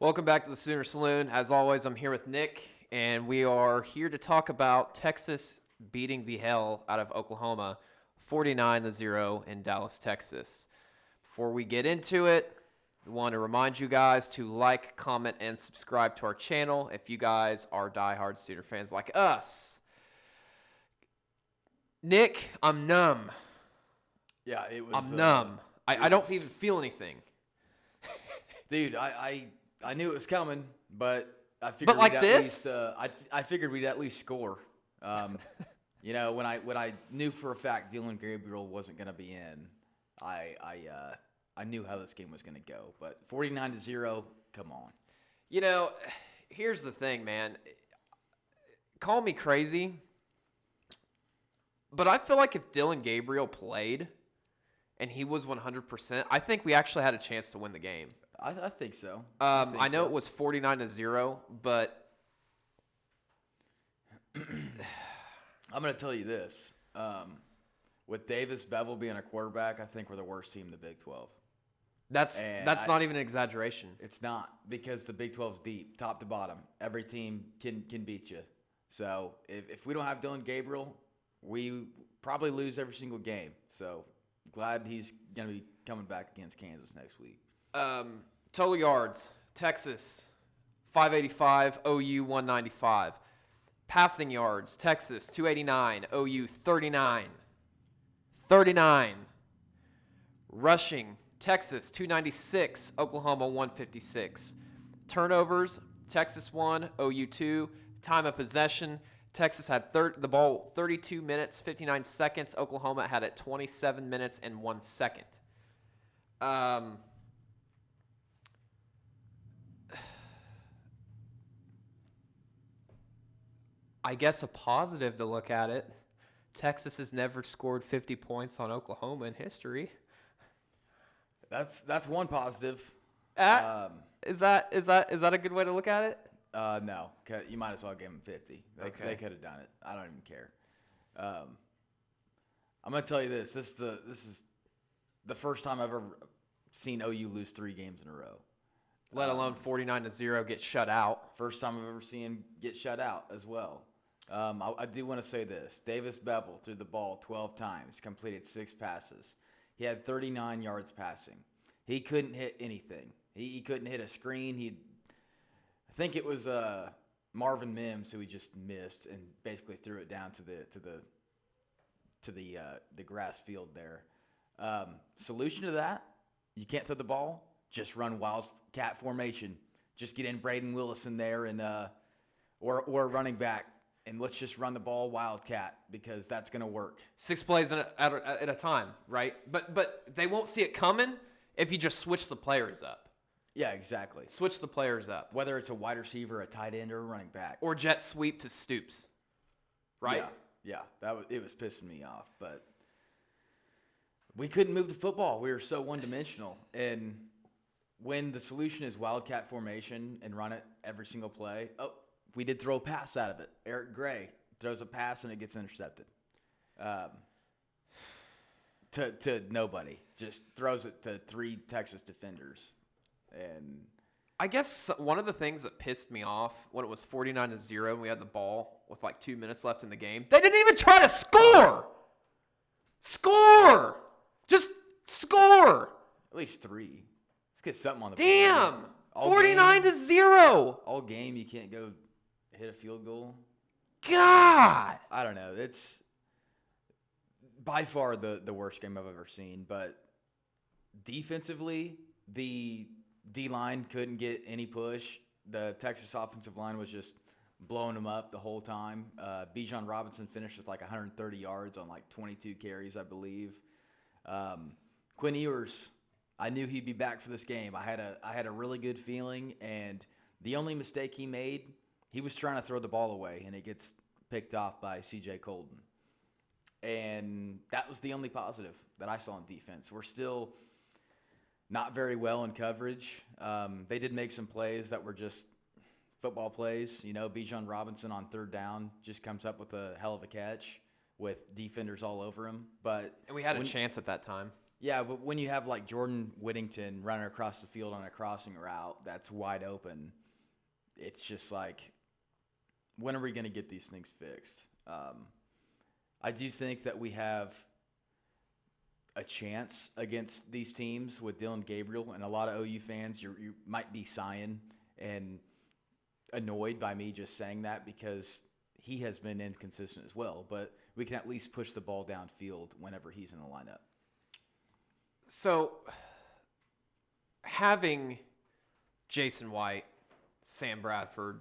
Welcome back to the Sooner Saloon. As always, I'm here with Nick, and we are here to talk about Texas beating the hell out of Oklahoma 49-0 in Dallas, Texas. Before we get into it, we want to remind you guys to like, comment, and subscribe to our channel if you guys are diehard Sooner fans like us. Nick, I'm numb. Yeah, it was. I'm numb. I don't even feel anything. Dude, I knew it was coming, but I figured But like we'd this? at least, I figured we'd at least score. When I knew for a fact Dylan Gabriel wasn't going to be in, I knew how this game was going to go. But 49-0, come on. You know, here's the thing, man. Call me crazy, but I feel like if Dylan Gabriel played and he was 100%, I think we actually had a chance to win the game. I think so. I know it was 49-0, but I'm going to tell you this. With Davis Bevel being a quarterback, I think we're the worst team in the Big 12. that's not even an exaggeration. It's not, because the Big 12 is deep, top to bottom. Every team can beat you. So if we don't have Dylan Gabriel, we probably lose every single game. So glad he's going to be coming back against Kansas next week. Total yards, Texas 585, OU 195. Passing yards, Texas 289, OU 39. Rushing, Texas 296, Oklahoma 156. Turnovers, Texas 1, OU 2. Time of possession, Texas had the ball 32 minutes, 59 seconds. Oklahoma had it 27 minutes and 1 second. I guess a positive to look at it, Texas has never scored 50 points on Oklahoma in history. That's one positive. Is that a good way to look at it? No, you might as well give them 50. They could have done it. I don't even care. I'm gonna tell you this. This is the first time I've ever seen OU lose 3 games in a row. Let alone 49-0 get shut out. First time I've ever seen him get shut out as well. I do want to say this. Davis Bevel threw the ball 12 times, completed 6 passes. He had 39 yards passing. He couldn't hit anything. He couldn't hit a screen. I think it was Marvin Mims who he just missed and basically threw it down to the grass field there. Solution to that, you can't throw the ball, just run wildcat formation. Just get in Braden Willis in there and or running back, and let's just run the ball wildcat, because that's going to work. 6 plays at a time, right? But they won't see it coming if you just switch the players up. Yeah, exactly. Switch the players up. Whether it's a wide receiver, a tight end, or a running back. Or jet sweep to Stoops, right? Yeah. It was pissing me off, but we couldn't move the football. We were so one-dimensional, and when the solution is wildcat formation and run it every single play, we did throw a pass out of it. Eric Gray throws a pass and it gets intercepted. To nobody. Just throws it to 3 Texas defenders. And I guess one of the things that pissed me off when it was 49-0 and we had the ball with like 2 minutes left in the game, they didn't even try to score! Score! Just score! At least 3. Let's get something on the board. Damn! 49-0! All game, you can't go hit a field goal. God! I don't know. It's by far the worst game I've ever seen. But defensively, the D-line couldn't get any push. The Texas offensive line was just blowing them up the whole time. Bijan Robinson finished with like 130 yards on like 22 carries, I believe. Quinn Ewers, I knew he'd be back for this game. I had a really good feeling, and the only mistake he made, he was trying to throw the ball away, and it gets picked off by C.J. Colton. And that was the only positive that I saw in defense. We're still not very well in coverage. They did make some plays that were just football plays. You know, Bijan Robinson on 3rd down just comes up with a hell of a catch with defenders all over him. And we had a chance at that time. Yeah, but when you have like Jordan Whittington running across the field on a crossing route that's wide open, it's just like, when are we going to get these things fixed? I do think that we have a chance against these teams with Dylan Gabriel, and a lot of OU fans, you might be sighing and annoyed by me just saying that because he has been inconsistent as well. But we can at least push the ball downfield whenever he's in the lineup. So, having Jason White, Sam Bradford,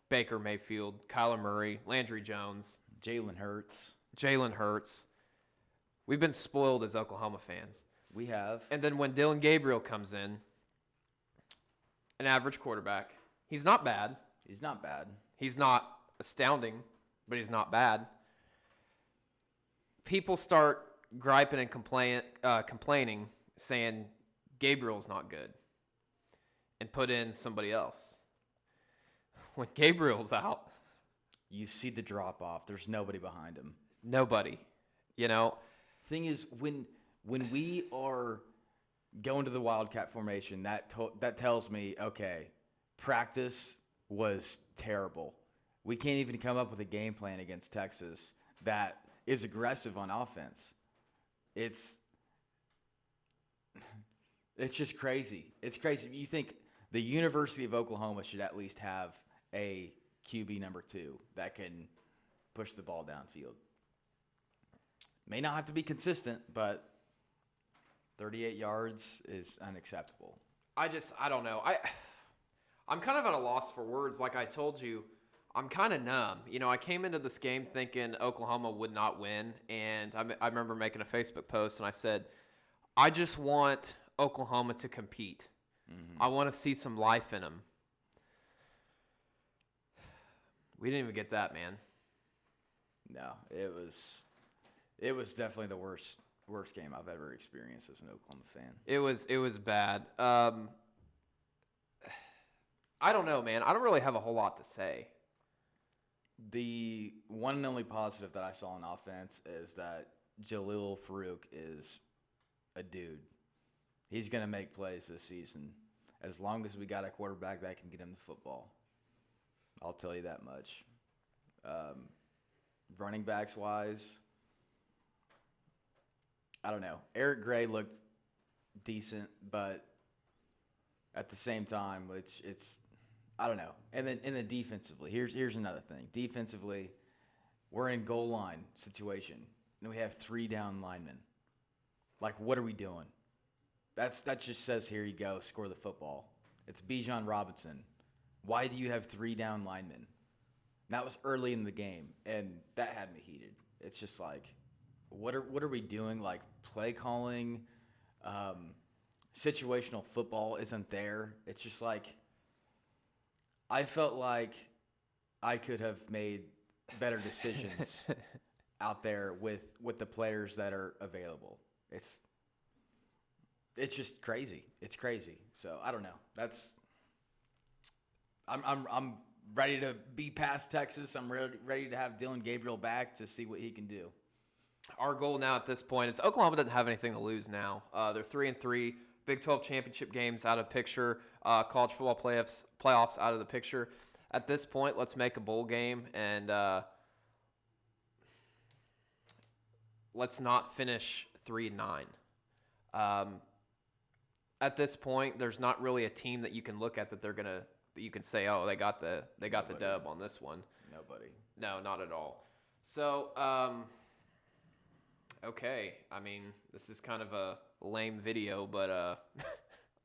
Baker Mayfield, Kyler Murray, Landry Jones, Jalen Hurts. We've been spoiled as Oklahoma fans. We have. And then when Dylan Gabriel comes in, an average quarterback, he's not bad. He's not bad. He's not astounding, but he's not bad. People start griping and complaining, saying Gabriel's not good, and put in somebody else. When Gabriel's out, you see the drop off. There's nobody behind him. Nobody. Thing is, when we are going to the Wildcat formation, that tells me, okay, practice was terrible. We can't even come up with a game plan against Texas that is aggressive on offense. It's just crazy. It's crazy. You think the University of Oklahoma should at least have a QB number 2 that can push the ball downfield. May not have to be consistent, but 38 yards is unacceptable. I don't know. I'm kind of at a loss for words. Like I told you, I'm kind of numb. I came into this game thinking Oklahoma would not win, and I remember making a Facebook post, and I said, I just want Oklahoma to compete. Mm-hmm. I want to see some life in them. We didn't even get that, man. No, it was definitely the worst game I've ever experienced as an Oklahoma fan. It was bad. I don't know, man. I don't really have a whole lot to say. The one and only positive that I saw on offense is that Jalil Farouk is a dude. He's going to make plays this season as long as we got a quarterback that can get him the football. I'll tell you that much. Running backs wise, I don't know. Eric Gray looked decent, but at the same time, it's I don't know. And then defensively, here's another thing. Defensively, we're in goal line situation, and we have 3 down linemen. Like, what are we doing? That just says, here you go, score the football. It's Bijan Robinson. Why do you have 3 down linemen? That was early in the game, and that had me heated. It's just like, what are we doing? Like, play calling, situational football isn't there. It's just like, I felt like I could have made better decisions out there with the players that are available. It's just crazy. It's crazy. So I don't know. I'm ready to be past Texas. I'm ready to have Dylan Gabriel back to see what he can do. Our goal now at this point is Oklahoma doesn't have anything to lose now. They're 3-3. Big 12 championship games out of picture. College football playoffs out of the picture. At this point, let's make a bowl game and let's not finish 3-9. At this point, there's not really a team that you can look at that you can say, oh, they got the dub on this one. Nobody. No, not at all. So, okay. I mean, this is kind of a lame video, but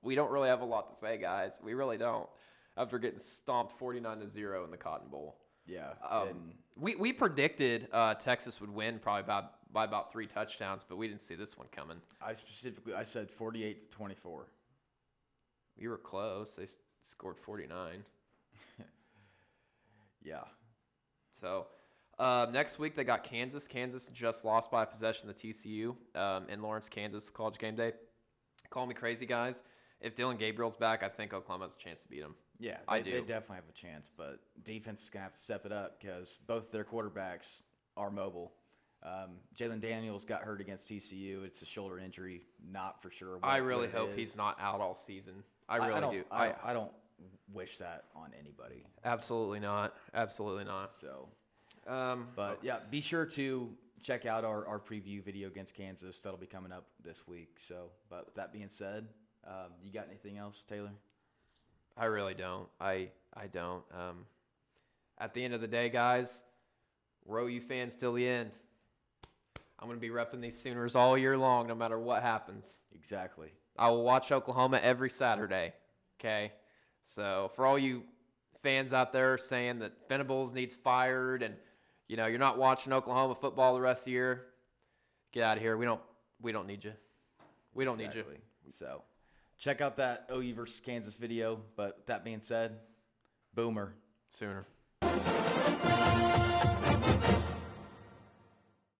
we don't really have a lot to say, guys. We really don't. After getting stomped 49-0 in the Cotton Bowl. Yeah. We predicted Texas would win probably by about 3 touchdowns, but we didn't see this one coming. I said 48-24. We were close. They scored 49. Yeah. So next week they got Kansas. Kansas just lost by a possession to TCU in Lawrence, Kansas, College game day. Call me crazy, guys. If Dylan Gabriel's back, I think Oklahoma has a chance to beat him. Yeah, I do. They definitely have a chance, but defense is going to have to step it up because both their quarterbacks are mobile. Jalen Daniels got hurt against TCU. It's a shoulder injury, not for sure. I really what it hope is. he's not out all season. I really do. I don't wish that on anybody. Absolutely not. Absolutely not. So, Um, but yeah, be sure to check out our preview video against Kansas. That'll be coming up this week. So, but with that being said, you got anything else, Taylor? I really don't. I don't. At the end of the day, guys, we're OU fans till the end. I'm going to be repping these Sooners all year long, no matter what happens. Exactly. I will watch Oklahoma every Saturday. Okay? So for all you fans out there saying that Venables needs fired and, you know, you're not watching Oklahoma football the rest of the year, get out of here. We don't need you. We don't need you. So check out that OU versus Kansas video. But with that being said, Boomer. Sooner.